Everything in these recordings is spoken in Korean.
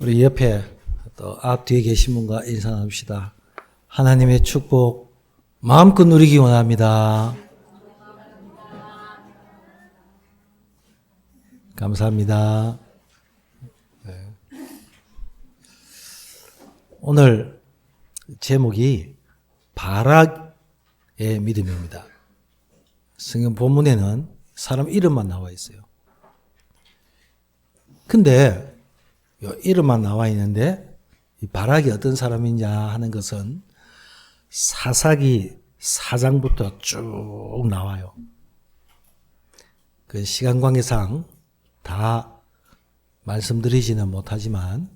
우리 옆에 또 앞 뒤에 계신 분과 인사 나눕시다. 하나님의 축복 마음껏 누리기 원합니다. 감사합니다. 네. 오늘 제목이 바락의 믿음입니다. 성경 본문에는 사람 이름만 나와 있어요. 근데 이름만 나와 있는데 이 바락이 어떤 사람이냐 하는 것은 사사기 4장부터 쭉 나와요. 그 시간 관계상 다 말씀드리지는 못하지만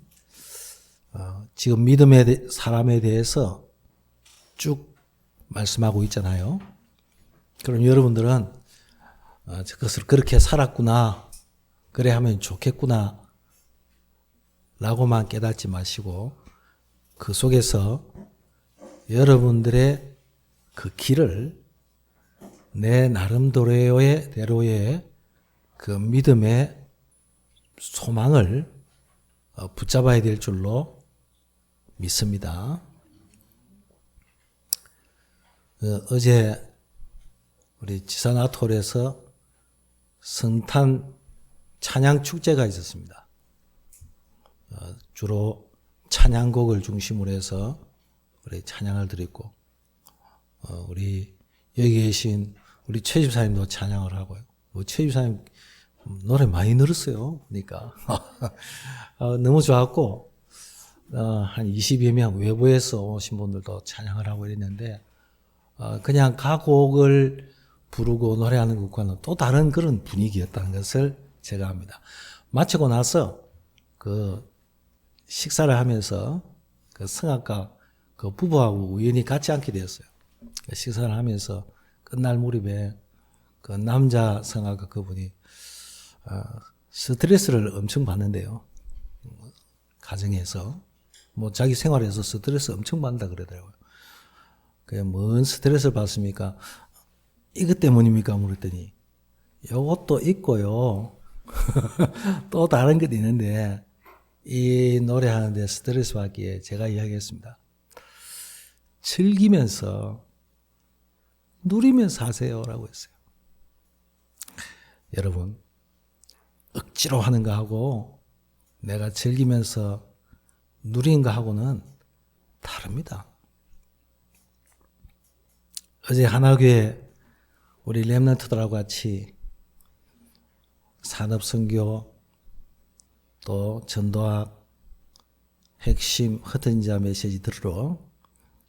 지금 믿음의 사람에 대해서 쭉 말씀하고 있잖아요. 그럼 여러분들은 그것을 그렇게 살았구나, 그래 하면 좋겠구나 라고만 깨닫지 마시고 그 속에서 여러분들의 그 길을 내 나름대로의 그 믿음의 소망을 붙잡아야 될 줄로 믿습니다. 어제 우리 지산아톨에서 성탄 찬양 축제가 있었습니다. 주로 찬양곡을 중심으로 해서 우리 찬양을 드리고, 우리 여기 계신 우리 최 집사님도 찬양을 하고요. 최 집사님 노래 많이 늘었어요. 그러니까 너무 좋았고, 한 20여 명 외부에서 오신 분들도 찬양을 하고 이랬는데, 그냥 가곡을 부르고 노래하는 것과는 또 다른 그런 분위기였다는 것을 제가 압니다. 마치고 나서 그 식사를 하면서 그 성악가 그 부부하고 우연히 같이 앉게 되었어요. 식사를 하면서 끝날 무렵에 그 남자 성악가 그분이 스트레스를 엄청 받는데요. 가정에서 뭐 자기 생활에서 스트레스 엄청 받는다 그러더라고요. 그게 뭔 스트레스를 받습니까? 이것 때문입니까? 물었더니 이것도 있고요. 또 다른 것도 있는데 이 노래하는데 스트레스 받기에 제가 이야기했습니다. 즐기면서 누리면서 하세요 라고 했어요. 여러분, 억지로 하는 거하고 내가 즐기면서 누리는 거하고는 다릅니다. 어제 하나교회 우리 렘넌트들하고 같이 산업선교 또 전도학 핵심 흩어진 자 메시지 들으러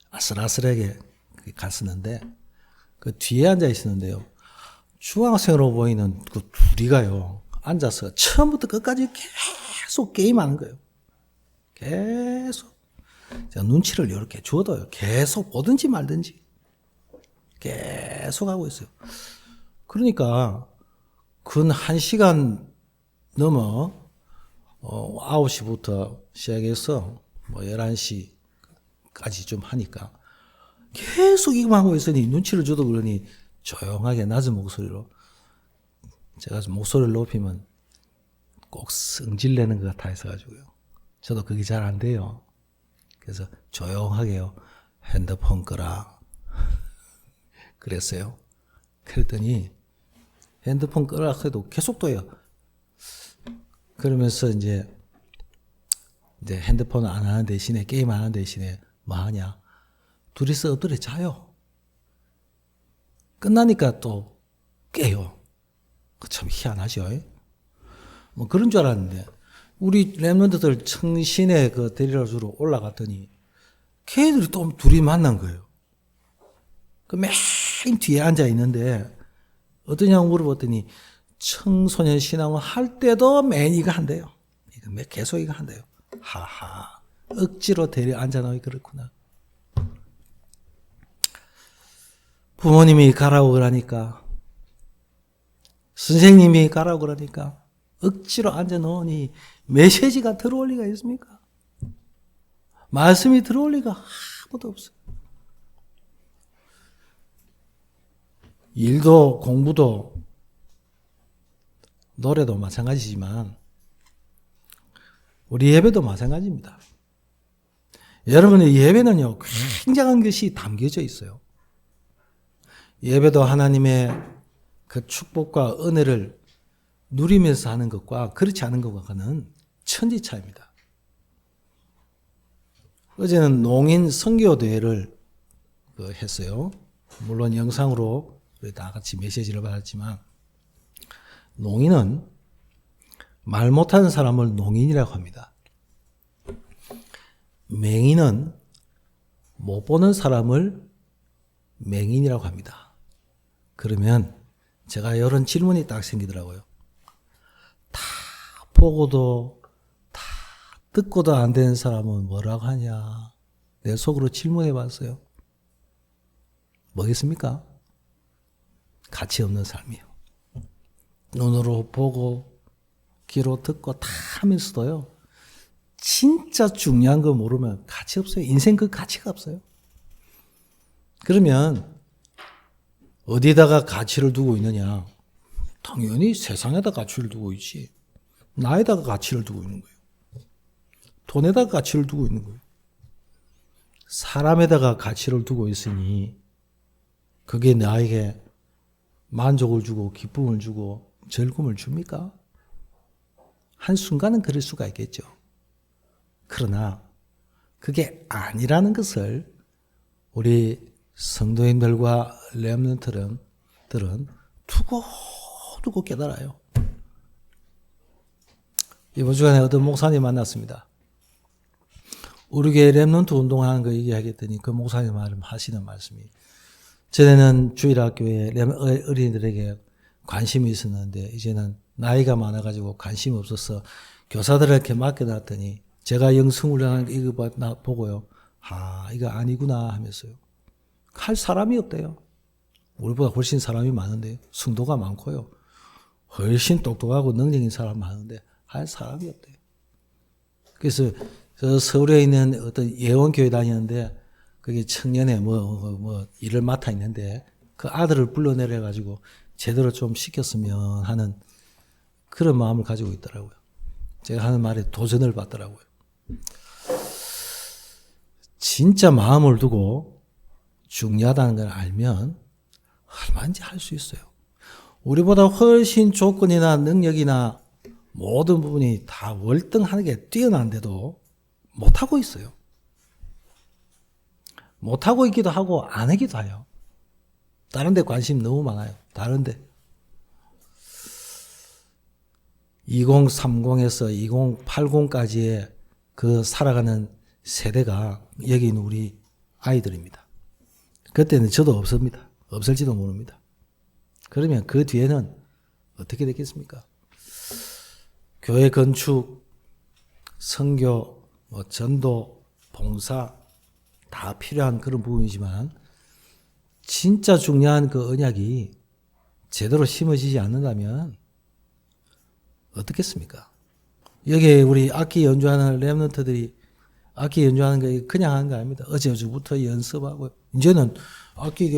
아슬아슬하게 갔었는데 그 뒤에 앉아 있었는데요. 중학생으로 보이는 그 둘이가요. 앉아서 처음부터 끝까지 계속 게임하는 거예요. 계속. 제가 눈치를 이렇게 줘도요. 계속 보든지 말든지 계속 하고 있어요. 그러니까 근 1시간 넘어 9시부터 시작해서 뭐 11시까지 좀 하니까 계속 이거만 하고 있으니 눈치를 줘도 그러니 조용하게 낮은 목소리로, 제가 목소리를 높이면 꼭 성질내는 것 같아 해서가지고요. 저도 그게 잘 안 돼요. 그래서 조용하게요. 핸드폰 끄라. 그랬어요. 그랬더니 핸드폰 끄라 해도 계속 떠요. 그러면서 이제 핸드폰 안 하는 대신에, 게임 안 하는 대신에 뭐 하냐? 둘이서 엎드려 자요. 끝나니까 또 깨요. 참 희한하죠. 뭐 그런 줄 알았는데 우리 렘넌트들 청신의 그 데리러 주러 올라갔더니 걔들이 또 둘이 만난 거예요. 그 맨 뒤에 앉아 있는데 어떠냐고 물어봤더니 청소년 신앙을 할 때도 맨 이거 한대요. 이거 계속 이거 한대요. 하하, 억지로 데려 앉아놓으니 그렇구나. 부모님이 가라고 그러니까, 선생님이 가라고 그러니까 억지로 앉아놓으니 메시지가 들어올 리가 있습니까? 말씀이 들어올 리가 아무도 없어요. 일도 공부도 노래도 마찬가지지만 우리 예배도 마찬가지입니다. 여러분의 예배는요, 굉장한 것이 담겨져 있어요. 예배도 하나님의 그 축복과 은혜를 누리면서 하는 것과 그렇지 않은 것과는 천지 차이입니다. 어제는 농인 선교대회를 했어요. 물론 영상으로 다 같이 메시지를 받았지만, 농인은 말 못하는 사람을 농인이라고 합니다. 맹인은 못 보는 사람을 맹인이라고 합니다. 그러면 제가 이런 질문이 딱 생기더라고요. 다 보고도 다 듣고도 안 되는 사람은 뭐라고 하냐. 내 속으로 질문해 봤어요. 뭐겠습니까? 가치 없는 삶이요. 눈으로 보고 귀로 듣고 다 하면서도요. 진짜 중요한 거 모르면 가치 없어요. 인생 그 가치가 없어요. 그러면 어디다가 가치를 두고 있느냐? 당연히 세상에다 가치를 두고 있지. 나에다가 가치를 두고 있는 거예요. 돈에다가 가치를 두고 있는 거예요. 사람에다가 가치를 두고 있으니 그게 나에게 만족을 주고 기쁨을 주고 즐거움을 줍니까? 한순간은 그럴 수가 있겠죠. 그러나 그게 아니라는 것을 우리 성도님들과 렘넌트들은 두고 깨달아요. 이번 주간에 어떤 목사님 만났습니다. 우리 교회 렘넌트 운동하는 거 얘기하겠더니 그 목사님 하시는 말씀이, 전에는 주일학교에 어린이들에게 관심이 있었는데 이제는 나이가 많아가지고 관심이 없어서 교사들에게 맡겨놨더니 제가 영성훈련하는 이거 보고요. 이거 아니구나 하면서요. 할 사람이 없대요. 우리보다 훨씬 사람이 많은데, 성도가 많고요. 훨씬 똑똑하고 능력인 사람 많은데 할 사람이 없대요. 그래서 저 서울에 있는 어떤 예원교회 다니는데 그게 청년에 일을 맡아 있는데 그 아들을 불러내려 가지고 제대로 좀 시켰으면 하는 그런 마음을 가지고 있더라고요. 제가 하는 말에 도전을 받더라고요. 진짜 마음을 두고 중요하다는 걸 알면 얼마든지 할 수 있어요. 우리보다 훨씬 조건이나 능력이나 모든 부분이 다 월등하게 뛰어난데도 못하고 있어요. 못하고 있기도 하고 안 하기도 해요. 다른 데 관심 너무 많아요. 다른 데. 2030에서 2080까지의 그 살아가는 세대가 여기 있는 우리 아이들입니다. 그때는 저도 없습니다. 없을지도 모릅니다. 그러면 그 뒤에는 어떻게 되겠습니까? 교회 건축, 선교, 전도, 봉사 다 필요한 그런 부분이지만 진짜 중요한 그 언약이 제대로 심어지지 않는다면 어떻겠습니까? 여기에 우리 악기 연주하는 렘넌트들이 악기 연주하는 거 그냥 하는 거 아닙니다. 어제부터 연습하고 이제는 악기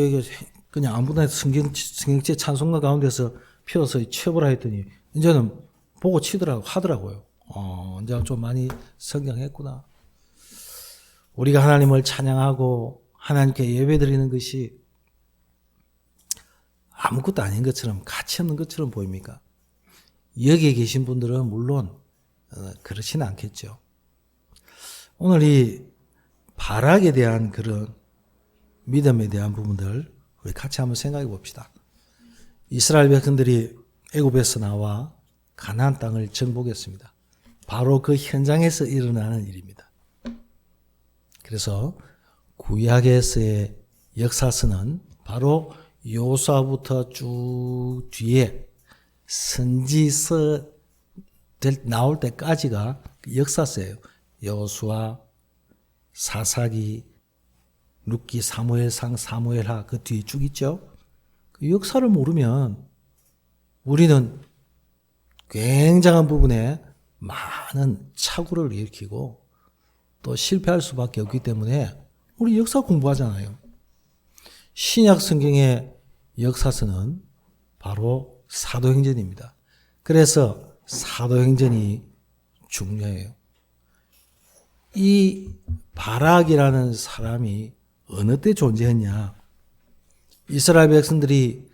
그냥 아무나 성경제 찬송가 가운데서 피워서 쳐보라 했더니 이제는 보고 하더라고요. 이제 좀 많이 성장했구나. 우리가 하나님을 찬양하고 하나님께 예배드리는 것이 아무것도 아닌 것처럼 가치 없는 것처럼 보입니까? 여기에 계신 분들은 물론 그렇지는 않겠죠. 오늘 이 발악에 대한 그런 믿음에 대한 부분들 우리 같이 한번 생각해 봅시다. 이스라엘 백성들이 애굽에서 나와 가나안 땅을 정복했습니다. 바로 그 현장에서 일어나는 일입니다. 그래서 구약에서의 역사서는 바로 요수아부터 쭉 뒤에 선지서 나올 때까지가 역사서예요. 여호수아, 사사기, 룻기, 사무엘상, 사무엘하 그 뒤에 쭉 있죠. 그 역사를 모르면 우리는 굉장한 부분에 많은 착오를 일으키고 또 실패할 수밖에 없기 때문에 우리 역사 공부하잖아요. 신약 성경의 역사서는 바로 사도행전입니다. 그래서 사도행전이 중요해요. 이 바락이라는 사람이 어느 때 존재했냐? 이스라엘 백성들이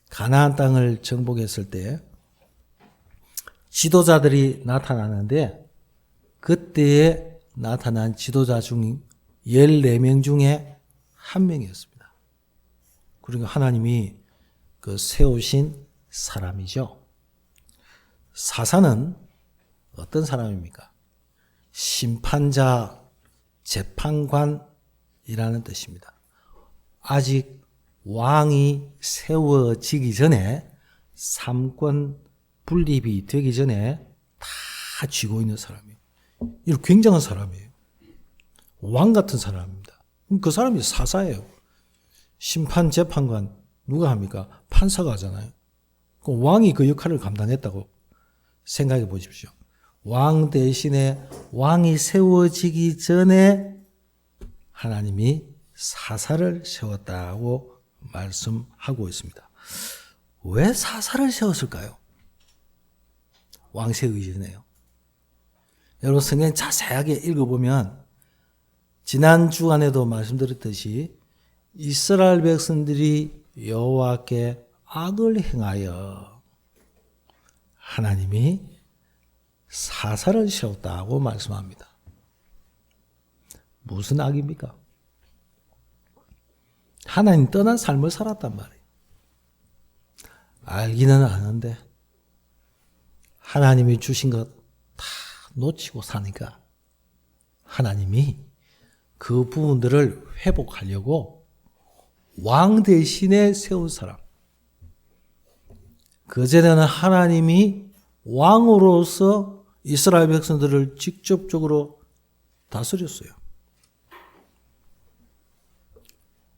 가나안 땅을 정복했을 때 지도자들이 나타나는데 그때에 나타난 지도자 중 14명 중에 한 명이었습니다. 그리고 하나님이 그 세우신 사람이죠. 사사는 어떤 사람입니까? 심판자, 재판관이라는 뜻입니다. 아직 왕이 세워지기 전에, 삼권 분립이 되기 전에 다 쥐고 있는 사람이에요. 이런 굉장한 사람이에요. 왕 같은 사람입니다. 그 사람이 사사예요. 심판, 재판관 누가 합니까? 판사가 하잖아요. 그럼 왕이 그 역할을 감당했다고 생각해 보십시오. 왕 대신에 왕이 세워지기 전에 하나님이 사사를 세웠다고 말씀하고 있습니다. 왜 사사를 세웠을까요? 왕 세우기 전에요. 여러분 성경 자세하게 읽어보면 지난 주간에도 말씀드렸듯이 이스라엘 백성들이 여호와께 악을 행하여 하나님이 사사를 세웠다고 말씀합니다. 무슨 악입니까? 하나님 떠난 삶을 살았단 말이에요. 알기는 아는데 하나님이 주신 것 다 놓치고 사니까 하나님이 그 부분들을 회복하려고 왕 대신에 세운 사람. 그전에는 하나님이 왕으로서 이스라엘 백성들을 직접적으로 다스렸어요.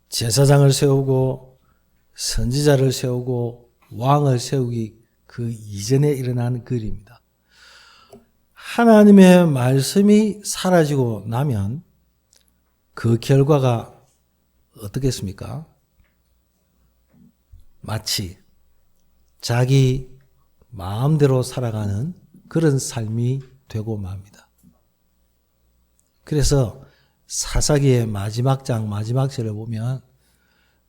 제사장을 세우고 선지자를 세우고 왕을 세우기 그 이전에 일어난 그 일입니다. 하나님의 말씀이 사라지고 나면 그 결과가 어떻겠습니까? 마치 자기 마음대로 살아가는 그런 삶이 되고 맙니다. 그래서 사사기의 마지막 장 마지막 절을 보면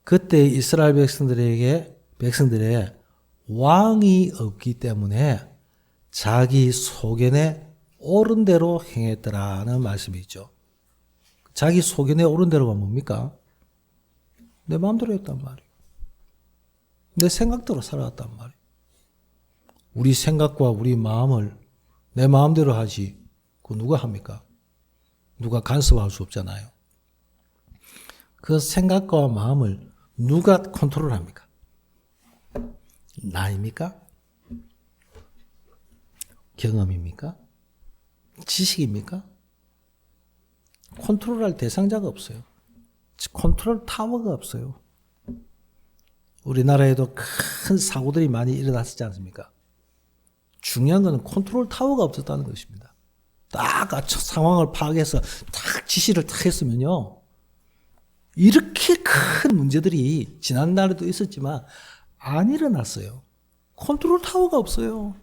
그때 이스라엘 백성들의 왕이 없기 때문에 자기 소견에 옳은 대로 행했더라는 말씀이 있죠. 자기 소견에 옳은 대로가 뭡니까? 내 마음대로 했단 말이에요. 내 생각대로 살아갔단 말이에요. 우리 생각과 우리 마음을 내 마음대로 하지 그거 누가 합니까? 누가 간섭할 수 없잖아요. 그 생각과 마음을 누가 컨트롤합니까? 나입니까? 경험입니까? 지식입니까? 컨트롤할 대상자가 없어요. 컨트롤 타워가 없어요. 우리나라에도 큰 사고들이 많이 일어났지 않습니까? 중요한 것은 컨트롤 타워가 없었다는 것입니다. 딱 상황을 파악해서 딱 지시를 딱 했으면요. 이렇게 큰 문제들이 지난날에도 있었지만 안 일어났어요. 컨트롤 타워가 없어요.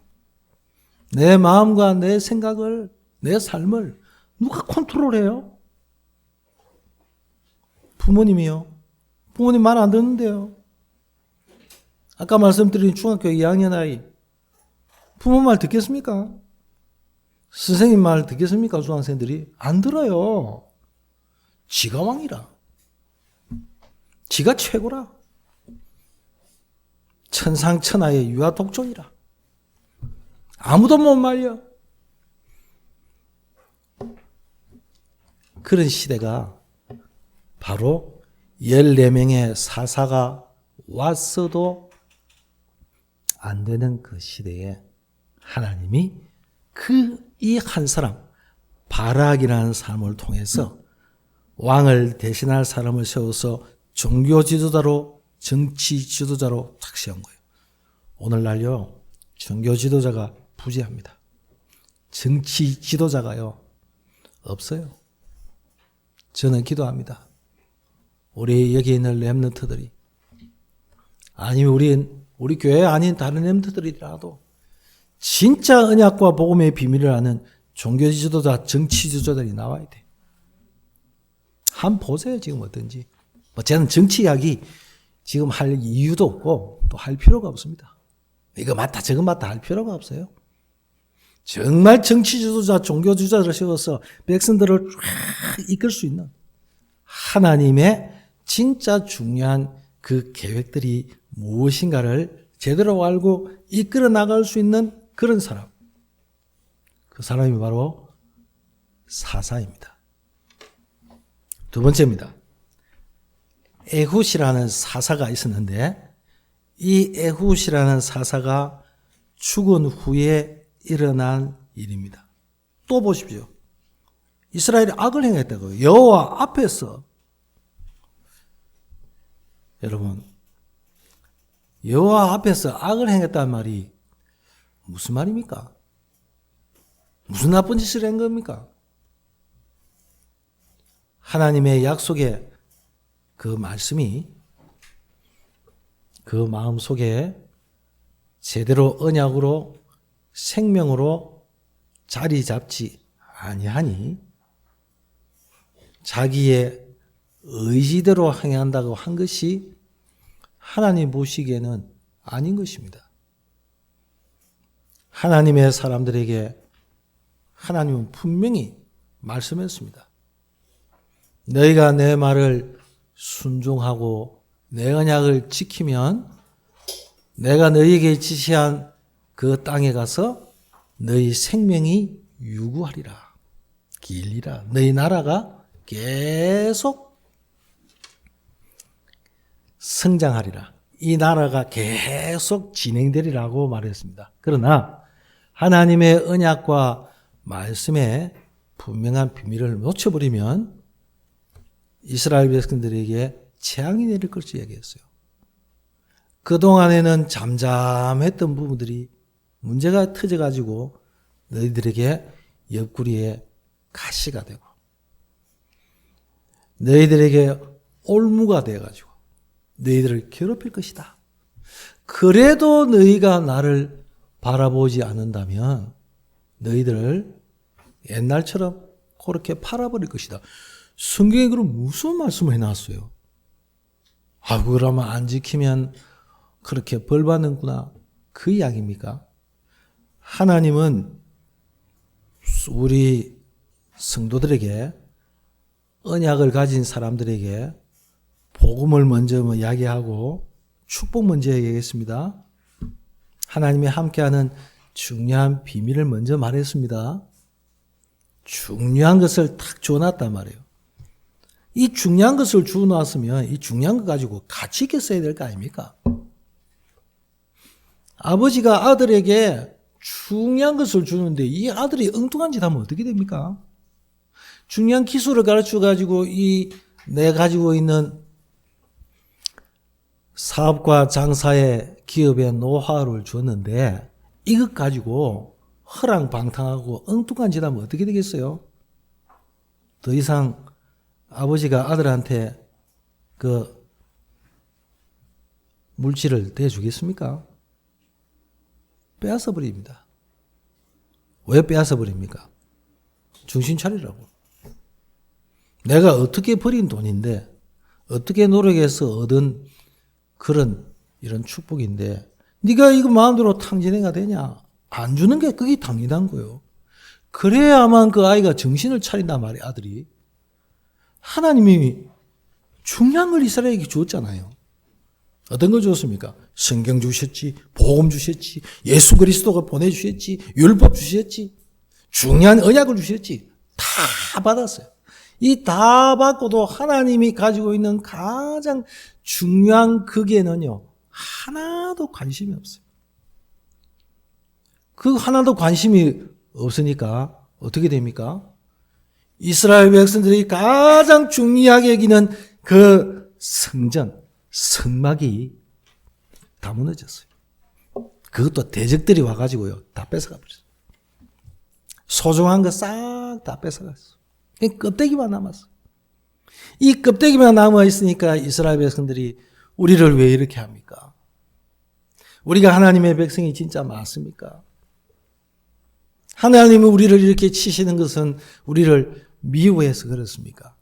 내 마음과 내 생각을, 내 삶을 누가 컨트롤해요? 부모님이요. 부모님 말 안 듣는데요. 아까 말씀드린 중학교 2학년 아이. 부모 말 듣겠습니까? 선생님 말 듣겠습니까? 중학생들이. 안 들어요. 지가 왕이라. 지가 최고라. 천상천하의 유아독존이라. 아무도 못 말려. 그런 시대가 바로 14명의 사사가 왔어도 안 되는 그 시대에 하나님이 이 한 사람, 바락이라는 사람을 통해서 왕을 대신할 사람을 세워서 종교 지도자로, 정치 지도자로 탁 세운 거예요. 오늘날요, 종교 지도자가 부재합니다. 정치 지도자가요, 없어요. 저는 기도합니다. 우리 여기 있는 렘넌트들이, 아니면 우리 교회 아닌 다른 렘넌트들이라도 진짜 언약과 복음의 비밀을 아는 종교 지도자, 정치 지도자들이 나와야 돼. 한번 보세요, 지금 어떤지. 저는 정치 이야기 지금 할 이유도 없고 또 할 필요가 없습니다. 이거 맞다, 저거 맞다 할 필요가 없어요. 정말 정치 지도자, 종교 지도자를 세워서 백성들을 쫙 이끌 수 있는 하나님의 진짜 중요한 그 계획들이 무엇인가를 제대로 알고 이끌어 나갈 수 있는 그런 사람. 그 사람이 바로 사사입니다. 두 번째입니다. 에훗이라는 사사가 있었는데 이 에훗이라는 사사가 죽은 후에 일어난 일입니다. 또 보십시오. 이스라엘이 악을 행했다고요. 여호와 앞에서. 여러분, 여호와 앞에서 악을 행했다는 말이 무슨 말입니까? 무슨 나쁜 짓을 한 겁니까? 하나님의 약속의 그 말씀이 그 마음속에 제대로 언약으로 생명으로 자리 잡지 아니하니 자기의 의지대로 행한다고 한 것이 하나님 보시기에는 아닌 것입니다. 하나님의 사람들에게 하나님은 분명히 말씀했습니다. 너희가 내 말을 순종하고 내 언약을 지키면 내가 너희에게 지시한 그 땅에 가서 너희 생명이 유구하리라. 길리라. 너희 나라가 계속 성장하리라. 이 나라가 계속 진행되리라고 말했습니다. 그러나 하나님의 언약과 말씀의 분명한 비밀을 놓쳐버리면 이스라엘 백성들에게 재앙이 내릴 것을 얘기했어요. 그동안에는 잠잠했던 부분들이 문제가 터져가지고 너희들에게 옆구리에 가시가 되고 너희들에게 올무가 되어가지고 너희들을 괴롭힐 것이다. 그래도 너희가 나를 바라보지 않는다면 너희들을 옛날처럼 그렇게 팔아버릴 것이다. 성경에 그럼 무슨 말씀을 해놨어요? 그러면 안 지키면 그렇게 벌 받는구나. 그 이야기입니까? 하나님은 우리 성도들에게 언약을 가진 사람들에게 복음을 먼저 이야기하고 축복 먼저 얘기했습니다. 하나님이 함께하는 중요한 비밀을 먼저 말했습니다. 중요한 것을 탁 주어놨단 말이에요. 이 중요한 것을 주어놨으면 이 중요한 것 가지고 같이 있게 써야 될 거 아닙니까? 아버지가 아들에게 중요한 것을 주는데 이 아들이 엉뚱한 짓 하면 어떻게 됩니까? 중요한 기술을 가르쳐 가지고 내가 가지고 있는 사업과 장사의 기업의 노하우를 줬는데 이것 가지고 허랑방탕하고 엉뚱한 짓 하면 어떻게 되겠어요? 더 이상 아버지가 아들한테 그 물질을 대주겠습니까? 빼앗아 버립니다. 왜 빼앗아 버립니까? 정신 차리라고. 내가 어떻게 버린 돈인데 어떻게 노력해서 얻은 이런 축복인데 네가 이거 마음대로 탕진해가 되냐? 안 주는 게 그게 당연한 거예요. 그래야만 그 아이가 정신을 차린단 말이에요. 아들이. 하나님이 중요한 걸 이스라엘에게 주었잖아요. 어떤 걸 주었습니까? 성경 주셨지, 복음 주셨지, 예수 그리스도가 보내주셨지, 율법 주셨지, 중요한 언약을 주셨지. 다 받았어요. 이 다 받고도 하나님이 가지고 있는 가장 중요한 거기에는요, 하나도 관심이 없어요. 그 하나도 관심이 없으니까 어떻게 됩니까? 이스라엘 백성들이 가장 중요하게 여기는 그 성전, 성막이 다 무너졌어요. 그것도 대적들이 와가지고요, 다 뺏어가 버렸어요. 소중한 거 싹 다 뺏어갔어요. 껍데기만 남았어. 이 껍데기만 남아 있으니까 이스라엘 백성들이 우리를 왜 이렇게 합니까? 우리가 하나님의 백성이 진짜 맞습니까? 하나님이 우리를 이렇게 치시는 것은 우리를 미워해서 그렇습니까?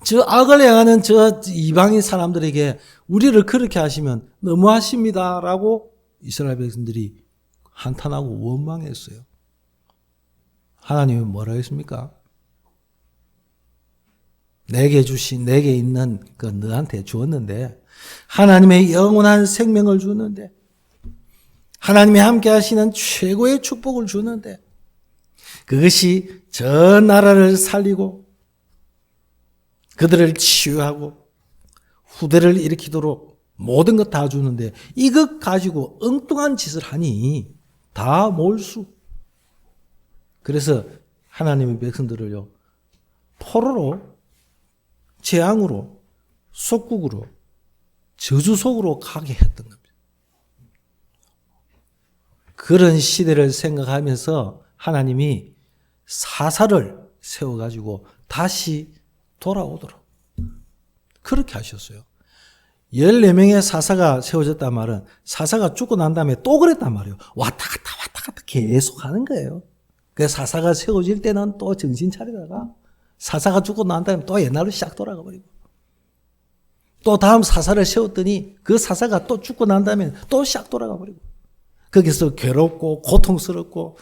저 악을 행하는 저 이방인 사람들에게 우리를 그렇게 하시면 너무하십니다라고 이스라엘 백성들이 한탄하고 원망했어요. 하나님이 뭐라 했습니까? 내게 있는 그 너한테 주었는데, 하나님의 영원한 생명을 주는데, 하나님이 함께 하시는 최고의 축복을 주는데, 그것이 저 나라를 살리고 그들을 치유하고 후대를 일으키도록 모든 것 다 주는데, 이것 가지고 엉뚱한 짓을 하니 다 몰수. 그래서 하나님의 백성들을요, 포로로, 재앙으로, 속국으로, 저주 속으로 가게 했던 겁니다. 그런 시대를 생각하면서 하나님이 사사를 세워가지고 다시 돌아오도록 그렇게 하셨어요. 14명의 사사가 세워졌단 말은 사사가 죽고 난 다음에 또 그랬단 말이에요. 왔다 갔다 계속 하는 거예요. 그 사사가 세워질 때는 또 정신 차리다가 사사가 죽고 난 다음에 또 옛날로 싹 돌아가 버리고, 또 다음 사사를 세웠더니 그 사사가 또 죽고 난 다음에 또 싹 돌아가 버리고, 거기서 괴롭고 고통스럽고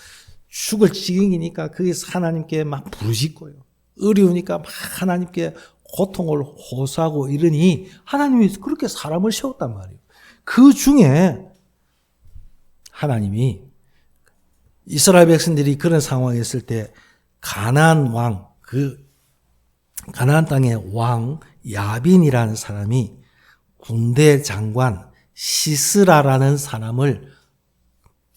죽을 지경이니까 거기서 하나님께 막 부르짖고요. 어려우니까 막 하나님께 고통을 호소하고 이러니 하나님이 그렇게 사람을 세웠단 말이에요. 그 중에 하나님이 이스라엘 백성들이 그런 상황에 있을 때 가나안 왕, 가나안 땅의 왕 야빈이라는 사람이 군대 장관 시스라라는 사람을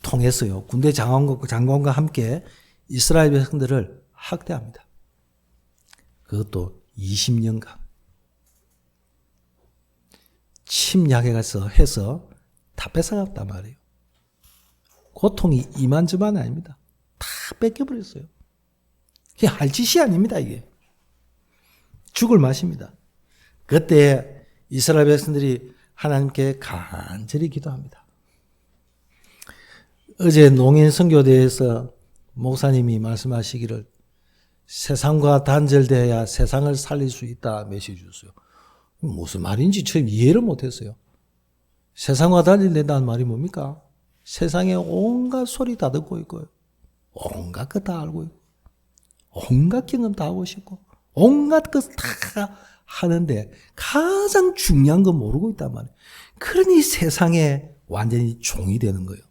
통해서요, 군대 장관과 함께 이스라엘 백성들을 학대합니다. 그것도 20년간 침략해서 해서 다 뺏어갔단 말이에요. 고통이 이만저만 아닙니다. 다 뺏겨버렸어요. 그게 할 짓이 아닙니다, 이게. 죽을 맛입니다. 그때 이스라엘 백성들이 하나님께 간절히 기도합니다. 어제 농인 선교대에서 목사님이 말씀하시기를 세상과 단절되어야 세상을 살릴 수 있다 메시지 줬어요. 무슨 말인지 처음 이해를 못했어요. 세상과 단절된다는 말이 뭡니까? 세상에 온갖 소리 다 듣고 있고요. 온갖 것 다 알고 있고, 온갖 경험 다 하고 싶고, 온갖 것 다 하는데 가장 중요한 건 모르고 있단 말이에요. 그러니 세상에 완전히 종이 되는 거예요.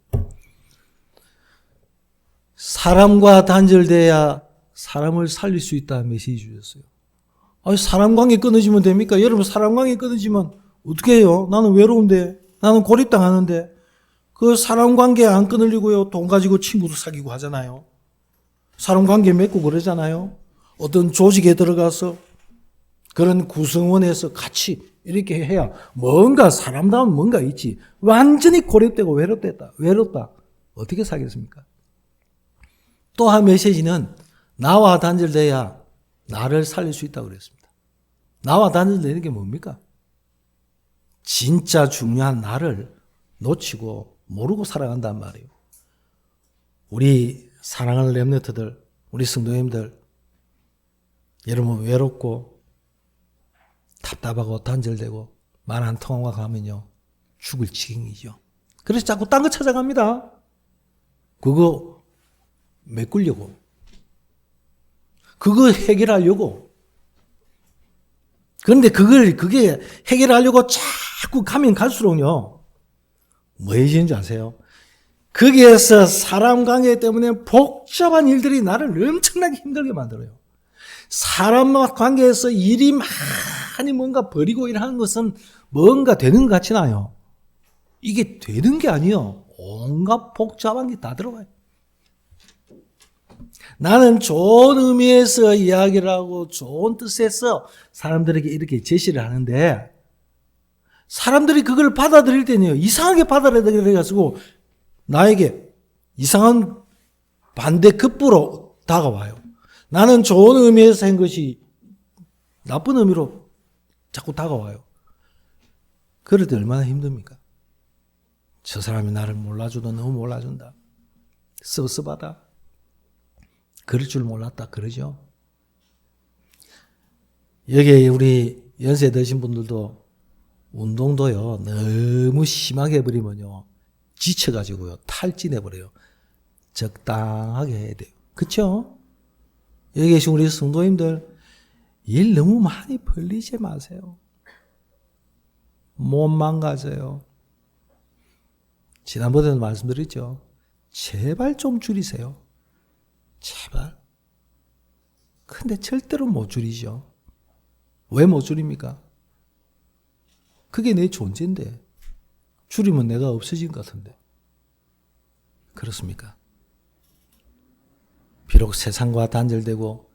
사람과 단절돼야 사람을 살릴 수 있다는 메시지 주셨어요. 아니, 사람 관계 끊어지면 됩니까? 여러분, 사람 관계 끊어지면 어떻게 해요? 나는 외로운데, 나는 고립당하는데, 그 사람 관계 안 끊으려고요, 돈 가지고 친구도 사귀고 하잖아요. 사람 관계 맺고 그러잖아요. 어떤 조직에 들어가서 그런 구성원에서 같이 이렇게 해야 뭔가 사람다운 뭔가 있지. 완전히 고립되고 외롭다. 어떻게 사겠습니까? 또 한 메시지는 나와 단절돼야 나를 살릴 수 있다고 그랬습니다. 나와 단절되는 게 뭡니까? 진짜 중요한 나를 놓치고 모르고 살아간단 말이에요. 우리 사랑하는 렘넌트들, 우리 성도님들, 여러분 외롭고 답답하고 단절되고 말 한 통화가 가면요, 죽을 지경이죠. 그래서 자꾸 딴 거 찾아갑니다. 그거 메꾸려고, 그거 해결하려고. 그런데 그게 해결하려고 자꾸 가면 갈수록요, 뭐 해지는 줄 아세요? 거기에서 사람 관계 때문에 복잡한 일들이 나를 엄청나게 힘들게 만들어요. 사람 관계에서 일이 많이 뭔가 버리고 일하는 것은 뭔가 되는 것 같이 나요. 이게 되는 게 아니에요. 온갖 복잡한 게 다 들어가요. 나는 좋은 의미에서 이야기를 하고 좋은 뜻에서 사람들에게 이렇게 제시를 하는데, 사람들이 그걸 받아들일 때는요, 이상하게 받아들여가지고 나에게 이상한 반대 급부로 다가와요. 나는 좋은 의미에서 한 것이 나쁜 의미로 자꾸 다가와요. 그럴 때 얼마나 힘듭니까? 저 사람이 나를 몰라줘도 너무 몰라준다. 섭섭하다. 그럴 줄 몰랐다 그러죠. 여기에 우리 연세 드신 분들도 운동도요 너무 심하게 해버리면요 지쳐가지고요 탈진해버려요. 적당하게 해야 돼요. 그쵸? 여기 계신 우리 성도님들 일 너무 많이 벌리지 마세요. 몸 망가져요. 지난번에도 말씀드렸죠. 제발 좀 줄이세요. 제발. 근데 절대로 못 줄이죠. 왜 못 줄입니까? 그게 내 존재인데 줄이면 내가 없어진 것 같은데. 그렇습니까? 비록 세상과 단절되고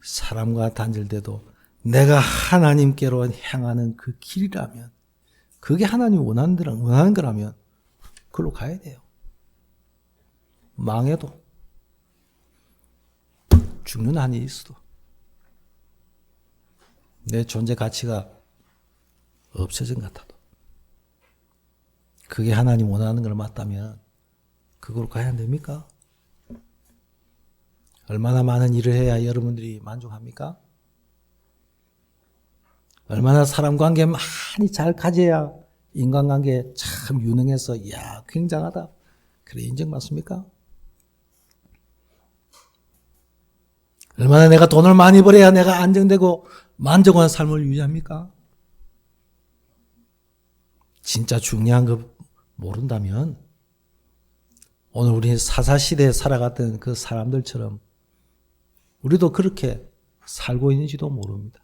사람과 단절돼도 내가 하나님께로 향하는 그 길이라면 그게 하나님이 원하는 거라면 그걸로 가야 돼요. 망해도 죽는 한이 있어도 내 존재 가치가 없어진 것 같아도 그게 하나님 원하는 걸 맞다면 그걸로 가야 안 됩니까? 얼마나 많은 일을 해야 여러분들이 만족합니까? 얼마나 사람 관계 많이 잘 가져야 인간관계 참 유능해서 이야 굉장하다 그래 인정받습니까? 얼마나 내가 돈을 많이 벌어야 내가 안정되고 만족한 삶을 유지합니까? 진짜 중요한 거 모른다면 오늘 우리 사사시대에 살아갔던 그 사람들처럼 우리도 그렇게 살고 있는지도 모릅니다.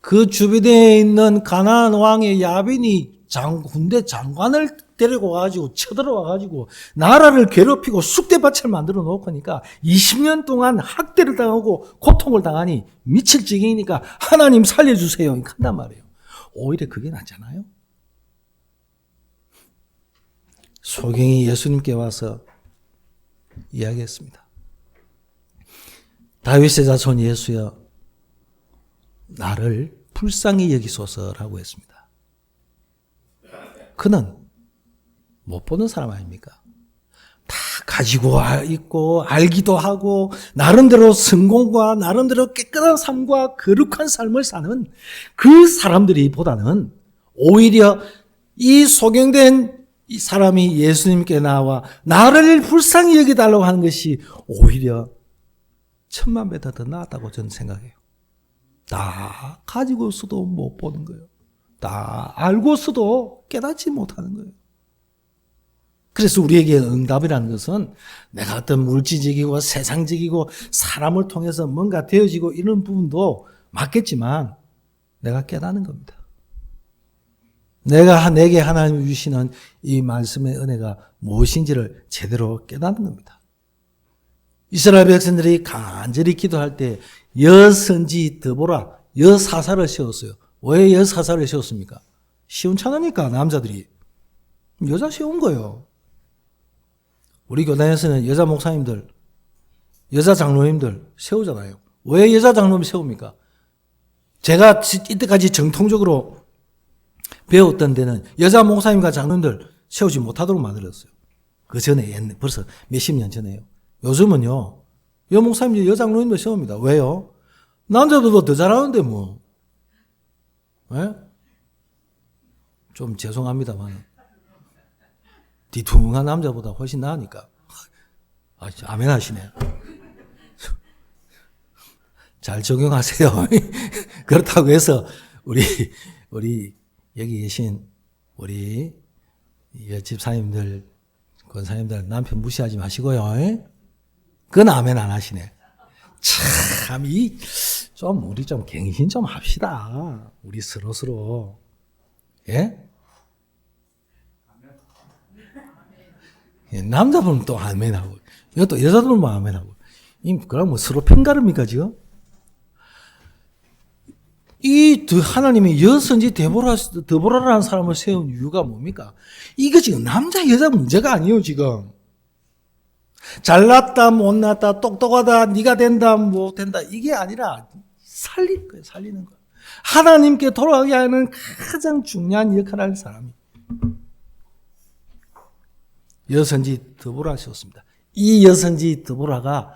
그 주변에 있는 가나안 왕의 야빈이 군대 장관을 데리고 와가지고 쳐들어와가지고 나라를 괴롭히고 쑥대밭을 만들어 놓으니까 20년 동안 학대를 당하고 고통을 당하니 미칠 지경이니까 하나님 살려주세요. 한단 말이에요. 오히려 그게 낫잖아요. 소경이 예수님께 와서 이야기했습니다. 다윗의 자손 예수여 나를 불쌍히 여기소서라고 했습니다. 그는 못 보는 사람 아닙니까? 다 가지고 있고 알기도 하고 나름대로 성공과 나름대로 깨끗한 삶과 거룩한 삶을 사는 그 사람들이 보다는 오히려 이 소경된 이 사람이 예수님께 나와 나를 불쌍히 여기달라고 하는 것이 오히려 1000만 배 더 나았다고 저는 생각해요. 다 가지고서도 못 보는 거예요. 다 알고서도 깨닫지 못하는 거예요. 그래서 우리에게 응답이라는 것은 내가 어떤 물질적이고 세상적이고 사람을 통해서 뭔가 되어지고 이런 부분도 맞겠지만 내가 깨닫는 겁니다. 내게 하나님이 주시는 이 말씀의 은혜가 무엇인지를 제대로 깨닫는 겁니다. 이스라엘 백성들이 간절히 기도할 때 여선지 드보라 여사사를 세웠어요. 왜 여사사를 세웠습니까? 시원찮으니까 남자들이. 여자 세운 거예요. 우리 교단에서는 여자 목사님들, 여자 장로님들 세우잖아요. 왜 여자 장로님 세웁니까? 제가 이때까지 정통적으로 배웠던 데는 여자 목사님과 장로님들 세우지 못하도록 만들었어요. 그 전에 벌써 몇십 년 전에요. 요즘은요. 여 목사님 여자 장로님들 세웁니다. 왜요? 남자들도 더 잘하는데 뭐. 예? 좀 죄송합니다만 뒤퉁한 남자보다 훨씬 나으니까. 아멘 하시네. 잘 적용하세요. 그렇다고 해서 우리 여기 계신 우리 집사님들, 권사님들 남편 무시하지 마시고요. 그건 아멘 안 하시네. 참, 우리 좀 갱신 좀 합시다. 우리 서로. 예? 남자분은 또 아멘하고, 이것도 여자분은 아멘하고. 그럼 뭐 서로 편가릅니까, 지금? 하나님이 여선지 드보라라는 사람을 세운 이유가 뭡니까? 이거 지금 남자, 여자 문제가 아니에요, 지금. 잘났다, 못났다, 똑똑하다, 네가 된다, 못 된다. 이게 아니라 살리는 거예요, 살리는 거. 하나님께 돌아가게 하는 가장 중요한 역할을 하는 사람이. 여선지 드보라 세웠습니다. 이 여선지 드보라가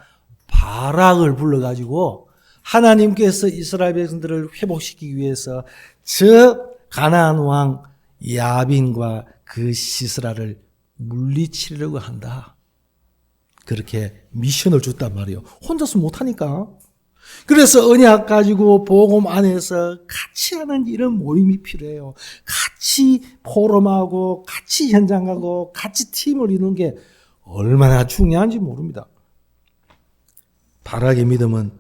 바락을 불러가지고 하나님께서 이스라엘 백성들을 회복시키기 위해서 저 가나안 왕 야빈과 그 시스라를 물리치려고 한다. 그렇게 미션을 줬단 말이에요. 혼자서 못하니까. 그래서 언약 가지고 복음 안에서 같이 하는 이런 모임이 필요해요. 같이 포럼하고 같이 현장 가고 같이 팀을 이루는 게 얼마나 중요한지 모릅니다. 바락의 믿음은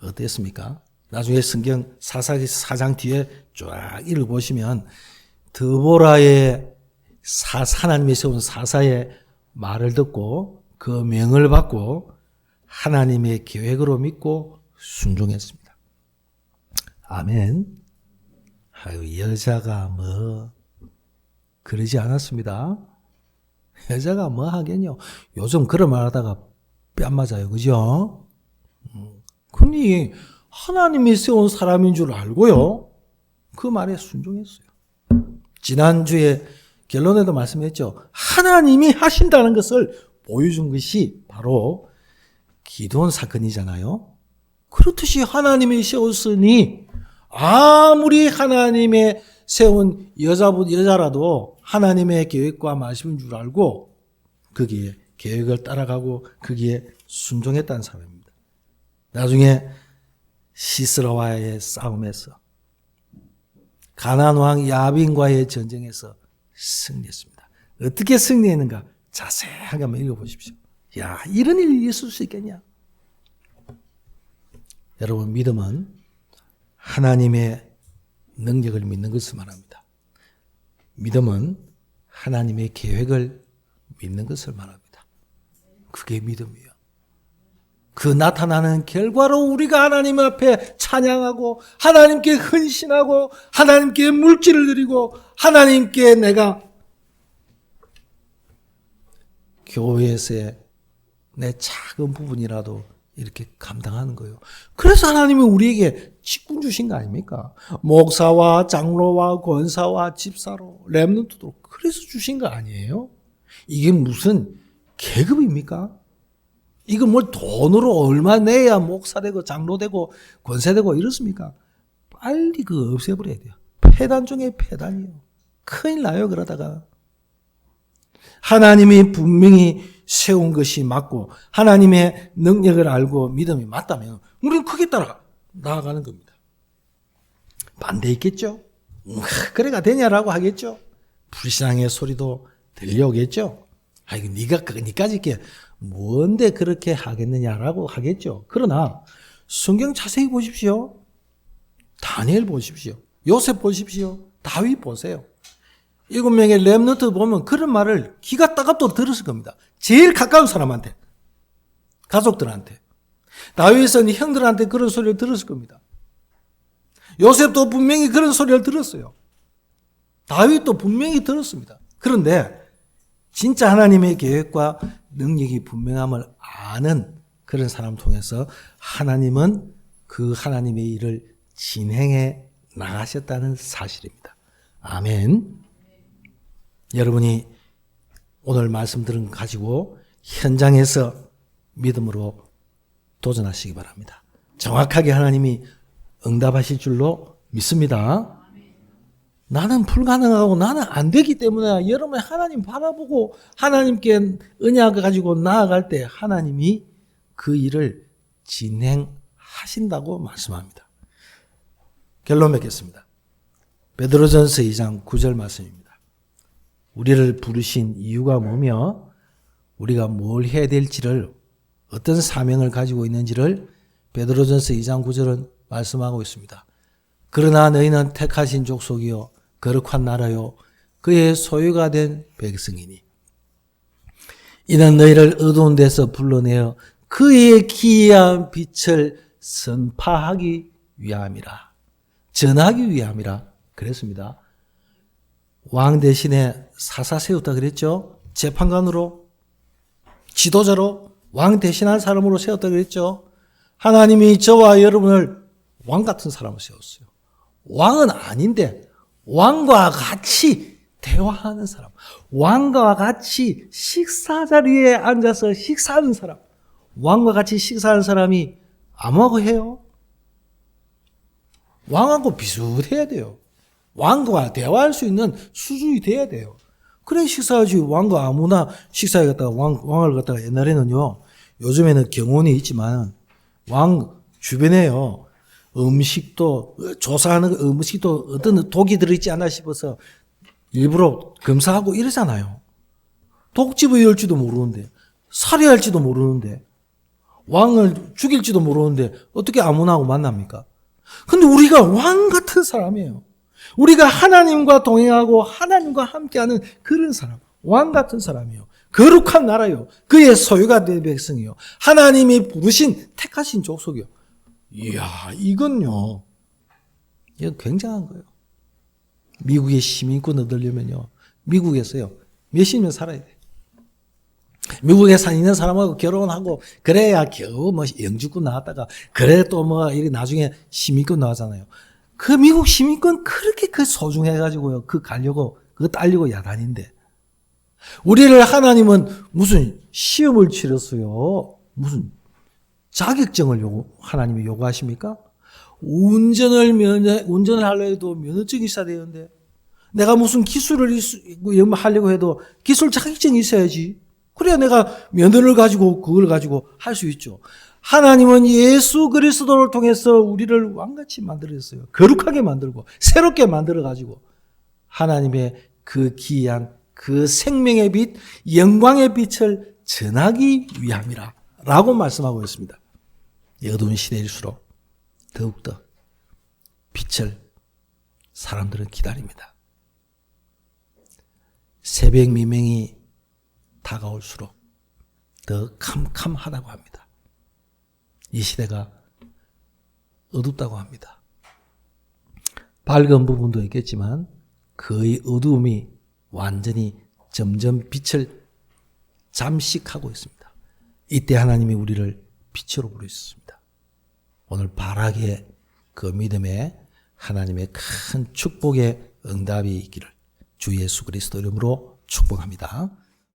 어땠습니까? 나중에 성경 사사기 4장 뒤에 쫙 읽어보시면 드보라의 하나님이 세운 사사의 말을 듣고 그 명을 받고 하나님의 계획으로 믿고 순종했습니다. 아멘. 아유, 여자가 뭐 그러지 않았습니다. 여자가 뭐 하겠뇨. 요즘 그런 말 하다가 뺨 맞아요. 그죠? 그니 하나님이 세운 사람인 줄 알고요. 그 말에 순종했어요. 지난주에 결론에도 말씀했죠. 하나님이 하신다는 것을 보여준 것이 바로 기도원 사건이잖아요. 그렇듯이 하나님이 세웠으니 아무리 하나님의 세운 여자라도 하나님의 계획과 말씀인 줄 알고 거기에 계획을 따라가고 거기에 순종했다는 사람입니다. 나중에 시스라와의 싸움에서 가나안 왕 야빈과의 전쟁에서 승리했습니다. 어떻게 승리했는가 자세하게 한번 읽어보십시오. 야, 이런 일이 있을 수 있겠냐? 여러분, 믿음은 하나님의 능력을 믿는 것을 말합니다. 믿음은 하나님의 계획을 믿는 것을 말합니다. 그게 믿음이에요. 그 나타나는 결과로 우리가 하나님 앞에 찬양하고 하나님께 헌신하고 하나님께 물질을 드리고 하나님께 내가 교회에서의 내 작은 부분이라도 이렇게 감당하는 거예요. 그래서 하나님은 우리에게 직분 주신 거 아닙니까? 목사와 장로와 권사와 집사로 렘넌트도 그래서 주신 거 아니에요? 이게 무슨 계급입니까? 이거 뭘 돈으로 얼마 내야 목사 되고 장로 되고 권세 되고 이렇습니까? 빨리 그거 없애버려야 돼요. 폐단 중에 폐단이에요. 큰일 나요, 그러다가. 하나님이 분명히 세운 것이 맞고 하나님의 능력을 알고 믿음이 맞다면 우리는 크게 따라 나아가는 겁니다. 반대 있겠죠? 그래가 되냐라고 하겠죠? 불신앙의 소리도 들려오겠죠? 아이고, 니까지 이렇게 뭔데 그렇게 하겠느냐라고 하겠죠. 그러나 성경 자세히 보십시오. 다니엘 보십시오. 요셉 보십시오. 다윗 보세요. 7명의 렘넌트 보면 그런 말을 기가 따갑도록 들었을 겁니다. 제일 가까운 사람한테, 가족들한테. 다윗은 형들한테 그런 소리를 들었을 겁니다. 요셉도 분명히 그런 소리를 들었어요. 다윗도 분명히 들었습니다. 그런데 진짜 하나님의 계획과 능력이 분명함을 아는 그런 사람 통해서 하나님은 그 하나님의 일을 진행해 나가셨다는 사실입니다. 아멘. 여러분이 오늘 말씀 들은 거 가지고 현장에서 믿음으로 도전하시기 바랍니다. 정확하게 하나님이 응답하실 줄로 믿습니다. 나는 불가능하고 나는 안 되기 때문에 여러분 하나님 바라보고 하나님께 언약을 가지고 나아갈 때 하나님이 그 일을 진행하신다고 말씀합니다. 결론 맺겠습니다. 베드로전서 2장 9절 말씀입니다. 우리를 부르신 이유가 뭐며 우리가 뭘 해야 될지를 어떤 사명을 가지고 있는지를 베드로전서 2장 9절은 말씀하고 있습니다. 그러나 너희는 택하신 족속이요 거룩한 나라요 그의 소유가 된 백성이니 이는 너희를 어두운 데서 불러내어 그의 기이한 빛을 선파하기 위함이라. 전하기 위함이라 그랬습니다. 왕 대신에 사사 세웠다 그랬죠. 재판관으로 지도자로 왕 대신한 사람으로 세웠다 그랬죠. 하나님이 저와 여러분을 왕 같은 사람으로 세웠어요. 왕은 아닌데 왕과 같이 대화하는 사람, 왕과 같이 식사 자리에 앉아서 식사하는 사람, 왕과 같이 식사하는 사람이 아무하고 해요? 왕하고 비슷해야 돼요. 왕과 대화할 수 있는 수준이 돼야 돼요. 그래 식사하지. 왕과 아무나 식사에 갔다가 왕을 갖다가 옛날에는요, 요즘에는 경호원이 있지만 왕 주변에요, 음식도 조사하는 음식도 어떤 독이 들어있지 않나 싶어서 일부러 검사하고 이러잖아요. 독집을 열지도 모르는데, 살해할지도 모르는데, 왕을 죽일지도 모르는데 어떻게 아무나 하고 만납니까? 근데 우리가 왕 같은 사람이에요. 우리가 하나님과 동행하고 하나님과 함께하는 그런 사람, 왕 같은 사람이에요. 거룩한 나라요. 그의 소유가 된 백성이요. 하나님이 부르신 택하신 족속이요. 이야, 이건 굉장한 거예요. 미국의 시민권 얻으려면요, 미국에서요 몇십 년 살아야 돼. 미국에 있는 사람하고 결혼하고 그래야 겨우 영주권 나왔다가 그래 또 이렇게 나중에 시민권 나왔잖아요. 그 미국 시민권 그렇게 소중해가지고요, 가려고 그거 딸리고 야단인데, 우리를 하나님은 무슨 시험을 치렀어요? 무슨 자격증을 하나님이 요구하십니까? 운전을 하려 해도 면허증이 있어야 되는데, 내가 무슨 기술을 하려고 해도 기술 자격증이 있어야지. 그래야 내가 면허를 가지고 그걸 가지고 할 수 있죠. 하나님은 예수 그리스도를 통해서 우리를 왕같이 만들었어요. 거룩하게 만들고 새롭게 만들어가지고 하나님의 그 기이한 그 생명의 빛, 영광의 빛을 전하기 위함이라 라고 말씀하고 있습니다. 어두운 시대일수록 더욱더 빛을 사람들은 기다립니다. 새벽 미명이 다가올수록 더 캄캄하다고 합니다. 이 시대가 어둡다고 합니다. 밝은 부분도 있겠지만 거의 어두움이 완전히 점점 빛을 잠식하고 있습니다. 이때 하나님이 우리를 빛으로 부르셨습니다. 오늘 바라게 그 믿음에 하나님의 큰 축복의 응답이 있기를 주 예수 그리스도 이름으로 축복합니다.